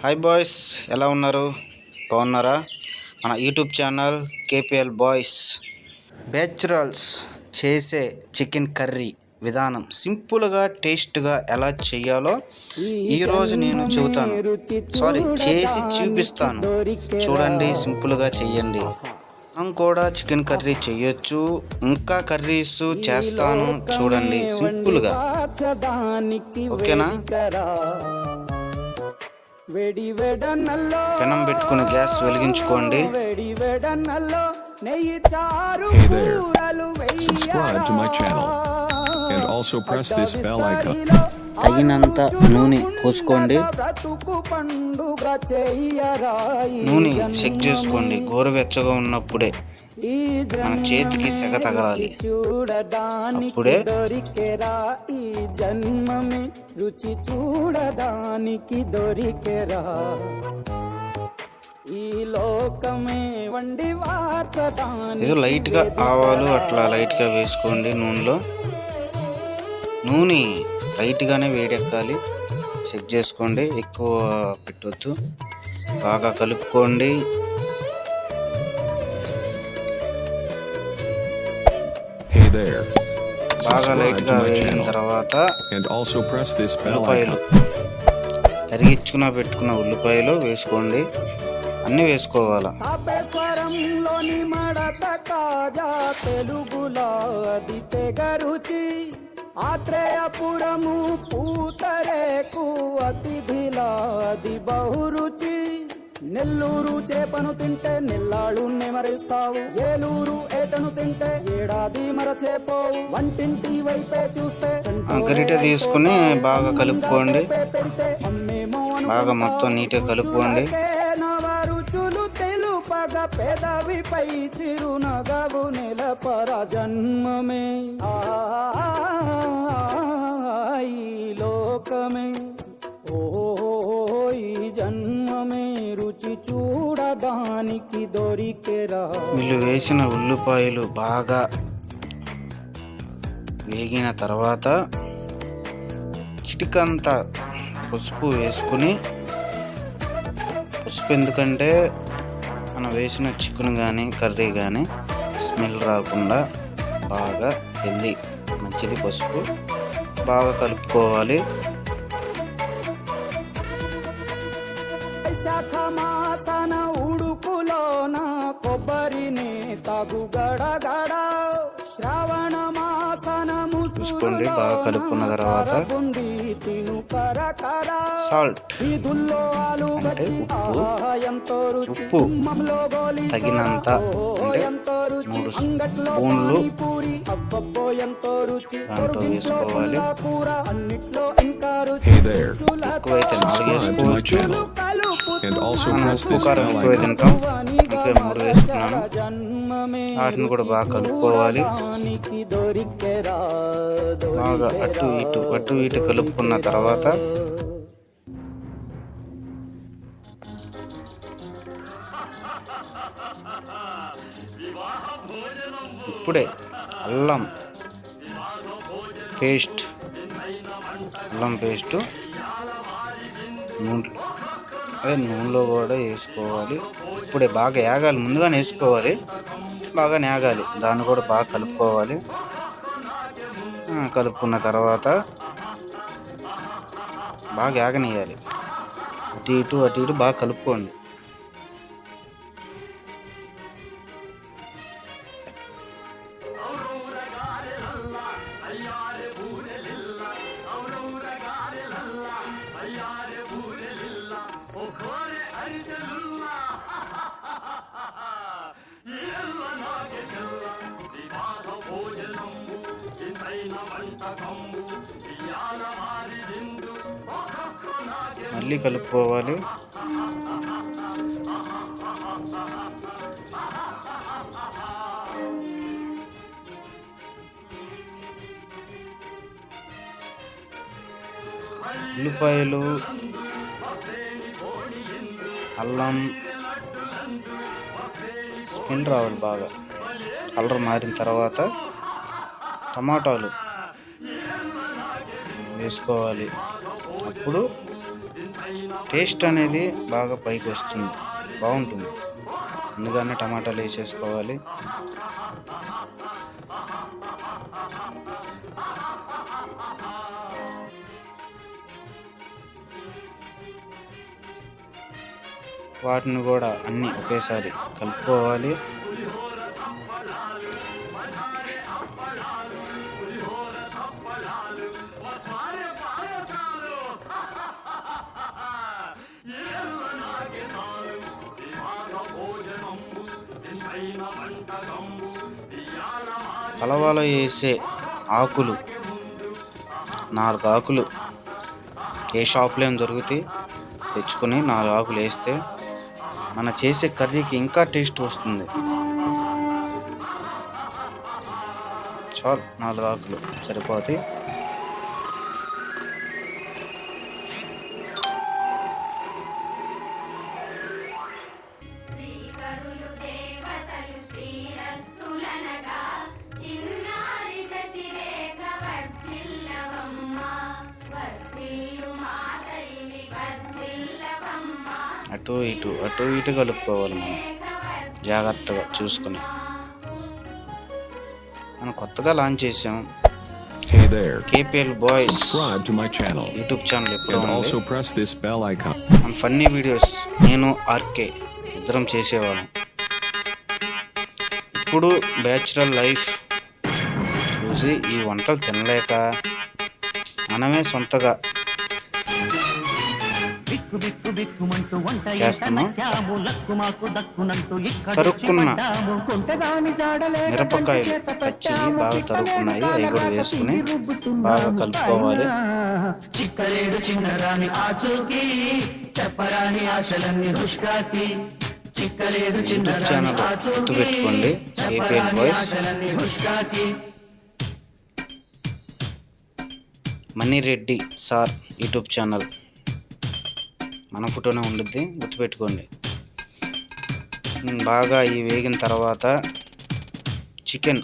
Hi boys, ఎలా ఉన్నారు? బాగున్నారా? మన YouTube channel KPL boys. Bachelors చేసే చికెన్ కర్రీ విధానం సింపుల్గా టేస్ట్గా ఎలా చేయాలో ఈరోజు నేను చెబుతాను. చేసి చూపిస్తాను. చూడండి, సింపుల్గా చెయ్యండి. మనం కూడా చికెన్ కర్రీ చేయొచ్చు, ఇంకా కర్రీస్ చేస్తాను. చూడండి సింపుల్గా, ఓకేనా? పెనం పెట్టుకుని gas వెలిగించుకోండి. Hey there, subscribe to my channel and also press this bell icon. తగినంత నూనె పోసుకోండి. నూనె చెక్ చేసుకోండి. గోరువెచ్చగా ఉన్నప్పుడే మన చేతికి సెగ తగలాలి. అప్పుడే రుచి చూడడానికి దొరికెరా ఈ లోకమే వండి ఏదో లైట్గా ఆవాలు అట్లా లైట్గా వేసుకోండి. నూనె లైట్గానే వేడెక్కాలి. చెక్ చేసుకోండి, ఎక్కువ పెట్టవద్దు. బాగా కలుపుకోండి. బాగా లైట్గా వేగిన తర్వాత ఉల్లిపాయలు, తరిగించుకున్న పెట్టుకున్న ఉల్లిపాయలు వేసుకోండి. అన్నీ వేసుకోవాలా. ఆత్రేయపురము పూతరేకు అతిథిలాది బహురుచి. నెల్లూరు చేపను తింటే నెల్లాళ్ళు నెమరిస్తావు, ఏలూరు ఏటను తింటే ఏడాది మరచేపోవు. వంటింటి వైపే చూస్తే గరిటె తీసుకుని బాగా కలుపుకోండి. బాగా మొత్తం నీట్గా కలుపుకోండి. నవరుచులు తెలుపగ పెదవిపై చిరునగవు నెలపర జన్మమే ఈ లోకమే ఈ జన్మమే రుచి చూడడానికి దొరికెరా. వీళ్ళు వేసిన ఉల్లిపాయలు బాగా వేగిన తర్వాత చిటికంత పసుపు వేసుకుని, పసుపు ఎందుకంటే మనం వేసిన చికెన్ కానీ కర్రీ కానీ స్మెల్ రాకుండా బాగా హెల్దీ, మంచిది. పసుపు బాగా కలుపుకోవాలి. మాసన ఉడుకులోన కొబ్బరిని తగు గడగడ. శ్రావణ మాసన చూసుకోండి. బాగా కలుపుకున్న తర్వాత సాల్ట్ అంటే ఉప్పు తగినంత, అంటే 3 స్పూన్లు దాంట్లో వేసుకోవాలి. ఎక్కువైతే 4 వేసుకోవచ్చు. కారం ఎక్కువ తింటాం, ఇక్కడ 3 వేసుకున్నాను. వాటిని కూడా బాగా కలుపుకోవాలి. బాగా అటు ఇటు కలుపుకున్న తర్వాత ఇప్పుడే అల్లం పేస్ట్ నూనెలో కూడా వేసుకోవాలి. ఇప్పుడే బాగా ఏగాలి, ముందుగానే వేసుకోవాలి. బాగా నేగాలి, దాన్ని కూడా బాగా కలుపుకోవాలి. కలుపుకున్న తర్వాత బాగా ఏగనియాలి. అటు ఇటు బాగా కలుపుకోండి. మళ్ళీ కలుపుకోవాలి. ఉల్లిపాయలు, అల్లం స్మెల్ రావాలి, బాగా కలర్ మారిన తర్వాత టమాటాలు వేసుకోవాలి. అప్పుడు టేస్ట్ అనేది బాగా పైకి వస్తుంది, బాగుంటుంది. ముందుగానే టమాటాలు వేసేసుకోవాలి. వాటిని కూడా అన్నీ ఒకేసారి కలుపుకోవాలి. పలవాలో వేసే ఆకులు 4 ఆకులు ఏ షాప్లో ఏం దొరుకుతాయి, తెచ్చుకొని 4 ఆకులు వేస్తే మన చేసే కర్రీకి ఇంకా టేస్ట్ వస్తుంది. చాలు, 4 ఆకులు సరిపోతాయి. అటు ఇటు కలుపుకోవాలి. మనం జాగ్రత్తగా చూసుకుని. మనం కొత్తగా లాంచ్ చేసాం Hey there. KPL boys Subscribe to my channel YouTube channel. ఎప్పుడు and also press this bell icon. మన ఫన్నీ వీడియోస్ నేను ఆర్కే ఇద్దరం చేసేవాళ్ళం. ఇప్పుడు బ్యాచులర్ లైఫ్ చూసి ఈ వంటలు తినలేక మనమే సొంతగా చేస్తున్నాం. తరుక్కున్న మిరపకాయలు పచ్చి బాగా తరుక్కున్నాయి, అవి కూడా వేసుకుని బాగా కలుపుకోవాలి. యూట్యూబ్ ఛానల్ గుర్తుపెట్టుకోండి, KPL boys. Manireddy sir YouTube channel, మన ఫోటోనే ఉండుద్ది, గుర్తుపెట్టుకోండి. బాగా ఈ వేగిన తర్వాత చికెన్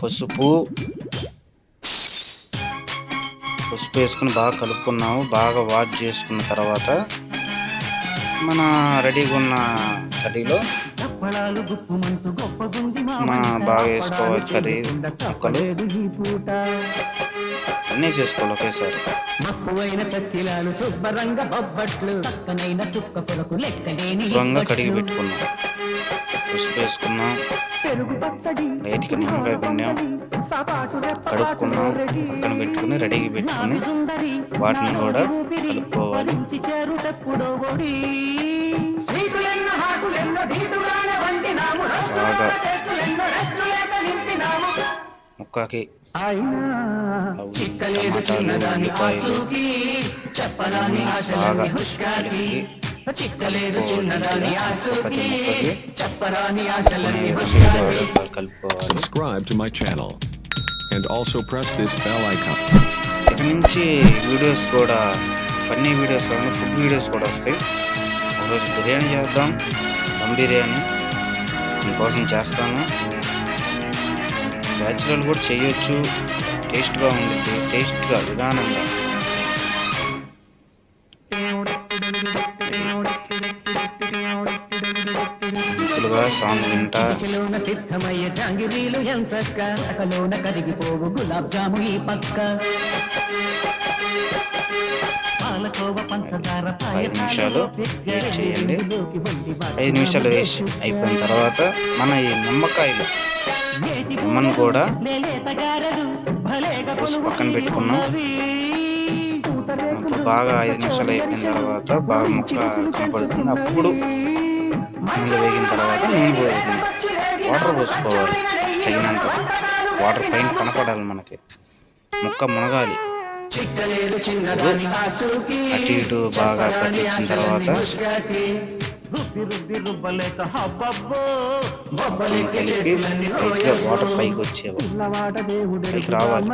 పసుపు వేసుకుని బాగా కలుపుకున్నాము. బాగా వాష్ చేసుకున్న తర్వాత మన రెడీగా ఉన్న కర్రీలో మన బాగా వేసుకోవాలి. కర్రీ ముక్కలు అన్నీ చేసుకోవాలి ఒకేసారి. శుభ్రంగా కడిగి పెట్టుకున్నాం, పసుపు వేసుకున్నాం, లైట్గా నిమ్మకాయ పిండాం, కడుక్కున్నాం, పక్కన పెట్టుకుని రెడీగా పెట్టుకుని వాటిని కూడా కలుపుకోవాలి. బాగా ముక్కకి టమాటాలు, ఉల్లిపాయలు బాగా కలిపి కలుపుకోవాలి. Subscribe to my channel and also press this bell icon. ఇక నుంచి వీడియోస్ కూడా ఫన్నీ వీడియోస్ కానీ ఫుడ్ వీడియోస్ కూడా వస్తాయి. ఒకరోజు బిర్యానీ చేద్దాం, దమ్ బిర్యానీ మీకోసం చేస్తాను. బ్యాచులర్ కూడా చేయొచ్చు, టేస్ట్గా ఉంటుంది, టేస్ట్గా విధానంగా. సింపుల్గా సాంగ్ వింటా ఐదు నిమిషాలు వెయిట్ చేయండి. 5 నిమిషాలు వేసి అయిపోయిన తర్వాత మన ఈ నిమ్మకాయలు లెమన్ కూడా పక్కన పెట్టుకున్నాం. అప్పుడు బాగా 5 నిమిషాలు అయిపోయిన తర్వాత బాగా ముక్క కనపడుతుంది. అప్పుడు నూనె వేగిన తర్వాత నూనె పోతుంది, వాటర్ పోసుకోవాలి. తగినంత వాటర్ పైన కనపడాలి, మనకి ముక్క మునగాలి. అటు ఇటు బాగా పట్టించిన తర్వాత కలిపి లైట్గా వాటర్ పైకి వచ్చేవా, పైకి రావాలి.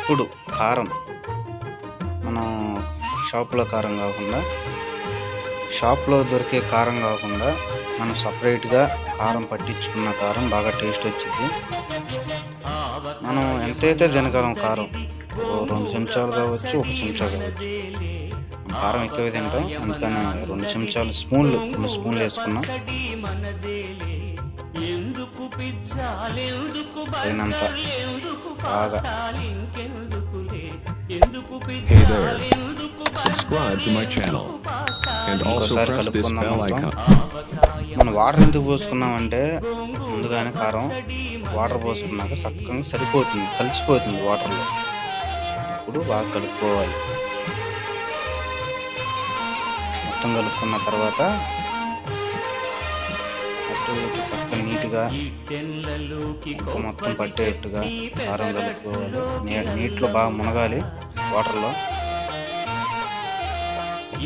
ఇప్పుడు కారం, మనం షాప్లో కారం కాకుండా, షాప్లో దొరికే కారం కాకుండా మనం సపరేట్గా కారం పట్టించుకున్న కారం బాగా టేస్ట్ వచ్చింది. మనం ఎంతైతే తినగలం కారం, 2 చెంచాలు కావచ్చు, 1 చెంచా కావచ్చు. కారం ఎక్కువ తింటాం, అందుకని 2 చెంచాలు 2 స్పూన్లు వేసుకున్నాం. అయినంత బాగా. Hey there. Subscribe to my channel. And also ఇంకోసారి press this కలుపుకుందాం bell మొత్తం. icon. మనం వాటర్ ఎందుకు పోసుకున్నామంటే ముందుగానే కారం వాటర్ పోసుకున్నాక చక్కగా సరిపోతుంది, కలిసిపోతుంది వాటర్లో. ఇప్పుడు బాగా కలుపుకోవాలి. మొత్తం కలుపుకున్న తర్వాత అటు ఇటు పక్క నీట్గా మొత్తం పట్టేట్టుగా కారం కలుపుకోవాలి. నీటిలో బాగా మునగాలి వాటర్లో.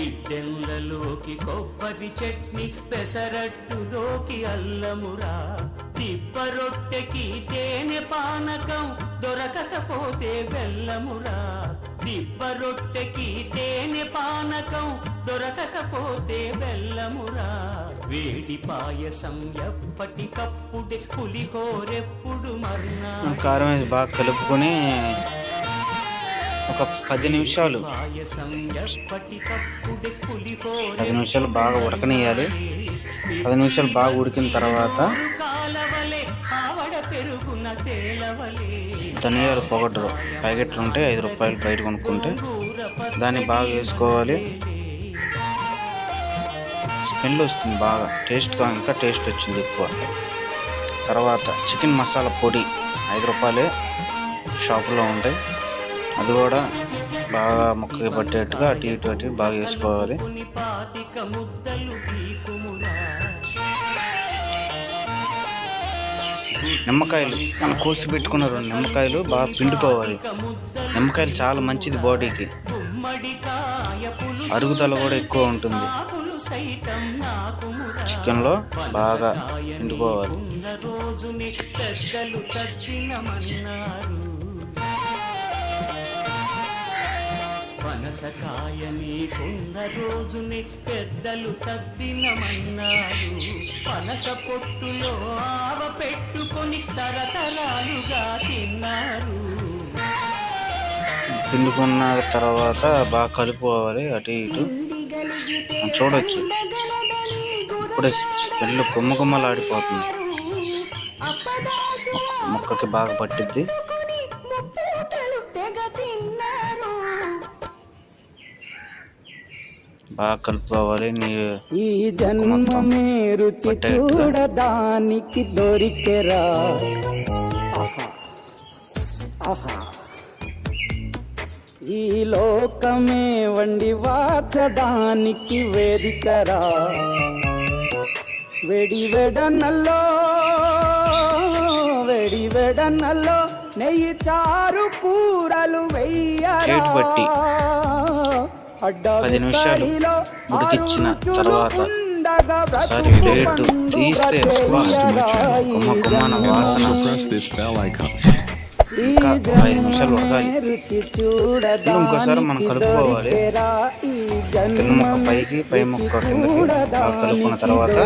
ఇడ్డెంలలోకి కొబ్బరి చట్నీ, పెసరట్టులోకి అల్లమురా, తిప్ప రొట్టెకి తేనె పానకం, దొరకకపోతే బెల్లమురా. తిప్ప రొట్టెకి తేనె పానకం, దొరకకపోతే బెల్లమురా. వేడి పాయసం ఎప్పటికప్పుడే, పులిహోరెప్పుడు మర్నా. కారం వేసి బాగా కలుపుకొని ఒక 10 నిమిషాలు బాగా ఉడకనియాలి. 10 నిమిషాలు బాగా ఉడికిన తర్వాత ధనియాల పౌడర్ ప్యాకెట్లు ఉంటే 5 రూపాయలు బయట కొనుక్కుంటే దాన్ని బాగా వేసుకోవాలి. స్మెల్ వస్తుంది బాగా, టేస్ట్గా ఇంకా టేస్ట్ వచ్చింది ఎక్కువ. తర్వాత చికెన్ మసాలా పొడి 5 రూపాయలే షాపులో ఉంటాయి, అది కూడా బాగా ముక్కకి పట్టేట్టుగా అటు ఇటు బాగా వేసుకోవాలి. నిమ్మకాయలు మనం కోసి పెట్టుకున్న 2 నిమ్మకాయలు బాగా పిండుకోవాలి. నిమ్మకాయలు చాలా మంచిది బాడీకి, అరుగుదల కూడా ఎక్కువ ఉంటుంది. చికెన్లో బాగా పిండుకోవాలి. పనసకాయని కొంద రోజుని పెద్దలు తద్దినమన్నారు. పనస పొట్టులో ఆవ పెట్టుకొని తరతరాలుగా తిన్నారు. పిండుకున్న తర్వాత బాగా కలుపుకోవాలి అటు ఇటు. చూడొచ్చు ఇప్పుడే స్మెల్ గుమ్మగుమ్మలాడిపోతుంది, ముక్కకి బాగా పట్టిద్ది. బాగా కలుపుకోవాలి. ఈ జన్మమే రుచి చూడడానికి దొరికెరా. ఈ లోకమే వండి వాచడానికి వేదికరా. వెడి వెడనల్లో నెయ్యి చారు కూరలు చేటు పట్టి 10 నిమిషాలు ఉడికిచ్చిన తర్వాత ఒకసారి ప్లేట్ తీస్తే గుమ్మ గుమ్మన వాసన. Press this bell icon. ఇంకా 5 నిమిషాలు ఉడకాలి. ఇంకోసారి మనం కలుపుకోవాలి. కింద ముక్క పైకి, పై ముక్క కిందకి బాగా కలుపుకున్న తర్వాత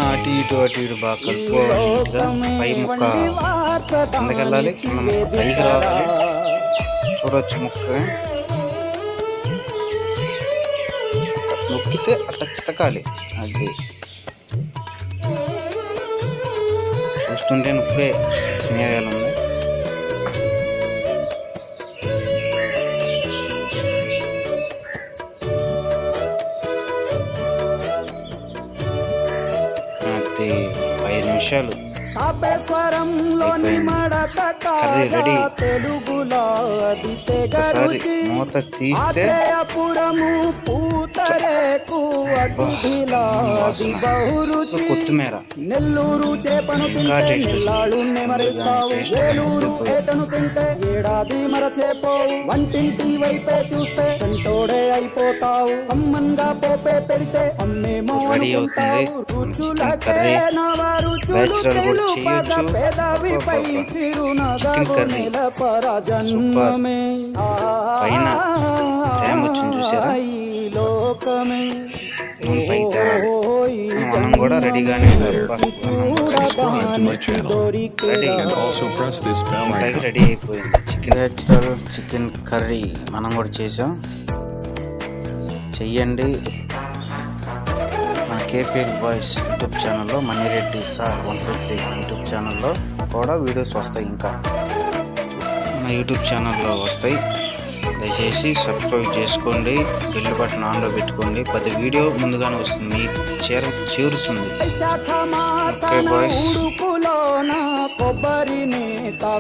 అటు ఇటు బాగా కలుపుకోవాలి. నీట్గా పై ముక్క కిందకి వెళ్ళాలి, కింద ముక్క పైకి రావాలి. చూడవచ్చు ముక్క నొక్కితే అట్లా చితకాలి. అది చూస్తుంటే నొప్పే తినేయాలి. అది 5 నిమిషాలు కర్రీ రెడీ. ఒకసారి మూత తీస్తే కొత్తిమీర ఇంకా టేస్ట్ ఏడాది మరచేపోవు, వంటింటి వైపే చూస్తే సంటోడే అయిపోతావు. అమ్మంగా పోపే పెడితే అమ్మేమో రెడీ అవుతుంది. కర్రీ బ్యాచులర్ కూడా చేయొచ్చు. Chicken curry super. పైన తేమ వచ్చింది చూసారా, పై తేమ మనం కూడా రెడీగానే అబ్బా, Subscribe to my channel. And also press this bell అలాగే icon. రెడీ అయిపోయింది. చికెన్ కర్రీ మనం కూడా చేసాం. చెయ్యండి. మన కేపీఎల్ బాయ్స్ యూట్యూబ్ ఛానల్లో మణిరెడ్డి సార్ 123 యూట్యూబ్ ఛానల్లో కూడా వీడియోస్ వస్తాయి. ఇంకా మన యూట్యూబ్ ఛానల్లో వస్తాయి. దయచేసి సబ్స్క్రైబ్ చేసుకోండి, బెల్ బటన్ ఆన్లో పెట్టుకోండి. 10 వీడియో ముందుగానే వస్తుంది, మీకు చేరుతుంది. వైశాఖ మాసన Okay, boys. ఉడుకులోన కొబ్బరిని తాగు